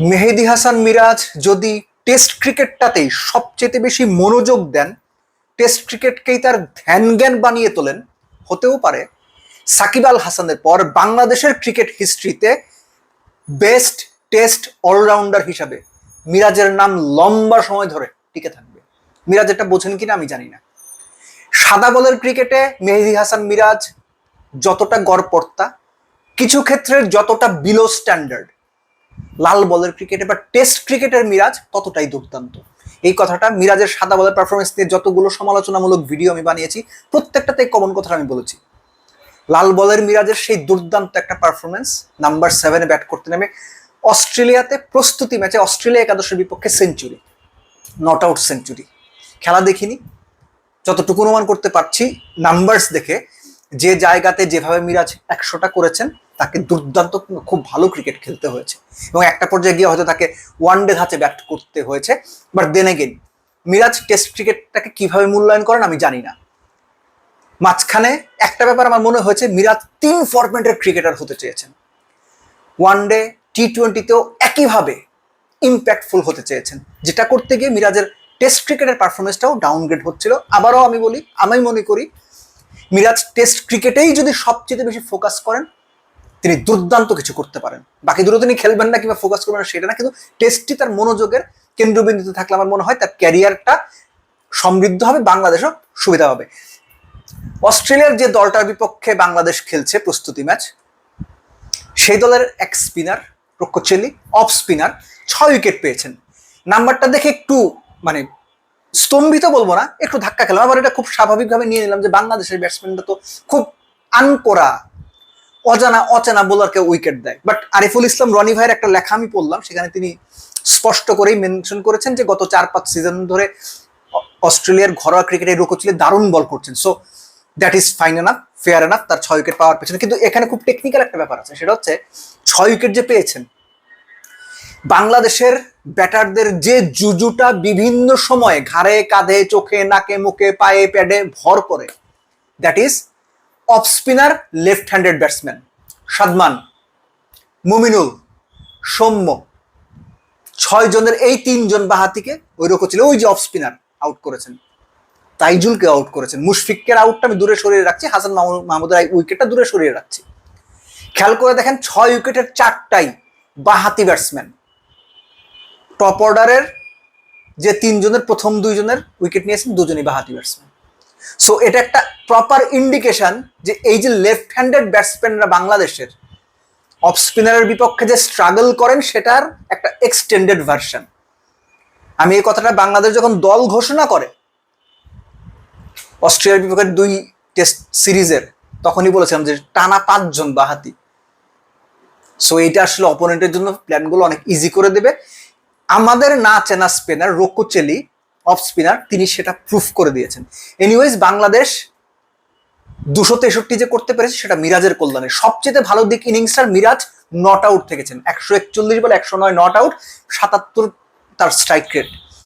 মেহেদী হাসান মিরাজ যদি টেস্ট ক্রিকেটটাতেই সবচেয়ে বেশি মনোযোগ দেন, টেস্ট ক্রিকেটকেই তার ধ্যান জ্ঞান বানিয়ে তোলেন, হতেও পারে সাকিব আল হাসানের পর বাংলাদেশের ক্রিকেট হিস্ট্রিতে বেস্ট টেস্ট অলরাউন্ডার হিসাবে মিরাজের নাম লম্বা সময় ধরে টিকে থাকবে। মিরাজ এটা বোঝেন কিনা আমি জানি না। সাদা বলের ক্রিকেটে মেহেদী হাসান মিরাজ যতটা গড়পড়তা, কিছু ক্ষেত্রে যতটা বিলো স্ট্যান্ডার্ড, লাল বলের ক্রিকেটে বা টেস্ট ক্রিকেটের মিরাজ ততটাই দুর্দান্ত। এই কথাটা মিরাজের সাদা বলের পারফরমেন্স নিয়ে যতগুলো সমালোচনামূলক ভিডিও আমি বানিয়েছি প্রত্যেকটাতে কমন কথা আমি বলেছি। লাল বলের মিরাজের সেই দুর্দান্ত একটা পারফরমেন্স নাম্বার 7-এ ব্যাট করতে নেমে অস্ট্রেলিয়াতে প্রস্তুতি ম্যাচে অস্ট্রেলিয়া একাদশের বিপক্ষে সেঞ্চুরি, নট আউট সেঞ্চুরি। খেলা দেখিনি, যতটুকু অনুমান করতে পারছি নাম্বারস দেখে, যে জায়গাতে যেভাবে মিরাজ 100টা করেছেন তাকে দুর্দান্ত খুব ভালো ক্রিকেট খেলতে হয়েছে এবং একটা পর্যায়ে গিয়ে হয়তো তাকে ওয়ানডে ধাঁচে ব্যাট করতে হয়েছে। But then again Miraz test ক্রিকেটটাকে কিভাবে মূল্যায়ন করেন আমি জানি না। মাঝখানে একটা ব্যাপার আমার মনে হয়েছে, মিরাজ 3 ফরম্যাটের ক্রিকেটার হতে চেয়েছেন। ওয়ানডে, টি-20তেও একইভাবে ইম্প্যাক্টফুল হতে চেয়েছেন, যেটা করতে গিয়ে মিরাজের টেস্ট ক্রিকেটের পারফরমেন্সটাও ডাউনগ্রেড হচ্ছিল। আবারও আমি মনে করি মিরাজ টেস্ট ক্রিকেটেই যদি সবচেয়ে বেশি ফোকাস করেন তিনি দুর্দান্ত কিছু করতে পারেন। বাকি দুটো তিনি খেলবেন না কিংবা ফোকাস করবেন না সেটা না, কিন্তু টেস্টটি তার মনোযোগের কেন্দ্রবিন্দুতে থাকলে আমার মনে হয় তার ক্যারিয়ারটা সমৃদ্ধ হবে, বাংলাদেশও সুবিধা হবে। অস্ট্রেলিয়ার যে দলটার বিপক্ষে বাংলাদেশ খেলছে প্রস্তুতি ম্যাচ, সেই দলের এক স্পিনার রক্ষোচেলি অফ স্পিনার 6 উইকেট পেয়েছেন। নাম্বারটা দেখে একটু স্তম্ভিত বলবো না, একটু ধাক্কা খেলাম। আবার এটা খুব স্বাভাবিকভাবে নিয়ে নিলাম যে বাংলাদেশের ব্যাটসম্যানরা তো খুব আনকোরা অচেনা বোলারকে উইকেট দেয়। বাট আরিফুল ইসলাম রনি ভাইয়ের একটা লেখা আমি পড়লাম, সেখানে তিনি স্পষ্ট করেই মেনশন করেছেন যে গত 4-5 সিজন ধরে অস্ট্রেলিয়ার ঘরোয়া ক্রিকেটে রক্ষোচেলি দারুণ বল করছেন। So that is fine enough, fair enough তার 6 উইকেট পাওয়ার পেছনে। কিন্তু এখানে খুব টেকনিক্যাল একটা ব্যাপার আছে, সেটা হচ্ছে 6 উইকেট যে পেয়েছেন, বাংলাদেশের ব্যাটারদের যে জুজুটা বিভিন্ন সময়ে ঘাড়ে, কাঁধে, চোখে, নাকে, মুখে, পায়ে, প্যাডে ভর করে, that is off spinner left handed batsman Sadman, Mominul, Soumya, 6 জনের এই 3 জন বাহাতিকে ওই রকম ওই যে অফ স্পিনার আউট করেছেন। তাইজুলকে আউট করেছেন। মুশফিকের আউটটা আমি দূরে সরিয়ে রাখছি, হাসান মাহমুদের উইকেটটা দূরে সরিয়ে রাখছি। খেয়াল করে দেখেন 6 উইকেটের 4টাই বাহাতি ব্যাটসম্যান। টপ অর্ডারের যে 3 জনের প্রথম 2 জনের উইকেট নিয়েছেন, 2 জনই বাহাতি ব্যাটসম্যান। সো এটা একটা প্রপার ইন্ডিকেশন যে এই যে লেফট হ্যান্ডেড ব্যাটসম্যানরা বাংলাদেশের অফ স্পিনারের বিপক্ষে যে স্ট্রাগল করেন সেটার একটা এক্সটেন্ডেড ভার্সন। আমি এই কথাটা বাংলাদেশ যখন দল ঘোষণা করে অস্ট্রেলিয়ার বিপক্ষে 2 টেস্ট সিরিজের, তখনই বলেছিলাম যে টানা 5 জন বাহাতি। সো এইটা আসলে অপোনেন্টের জন্য প্ল্যানগুলো অনেক ইজি করে দেবে। আমাদের না চেনা স্পিনার রক্ষোচেলি অফ স্পিনার, তিনি সেটা প্রুফ করে দিয়েছেন। এনিওয়েজ বাংলাদেশ 263 যে করতে পেরেছে সেটা মিরাজের কল্যাণে। সবচেয়ে ভালো দিক ইনিংসটার মিরাজ নট আউট থেকেছেন, 141 বলে 109 নট আউট, 77 তার স্ট্রাইক রেট।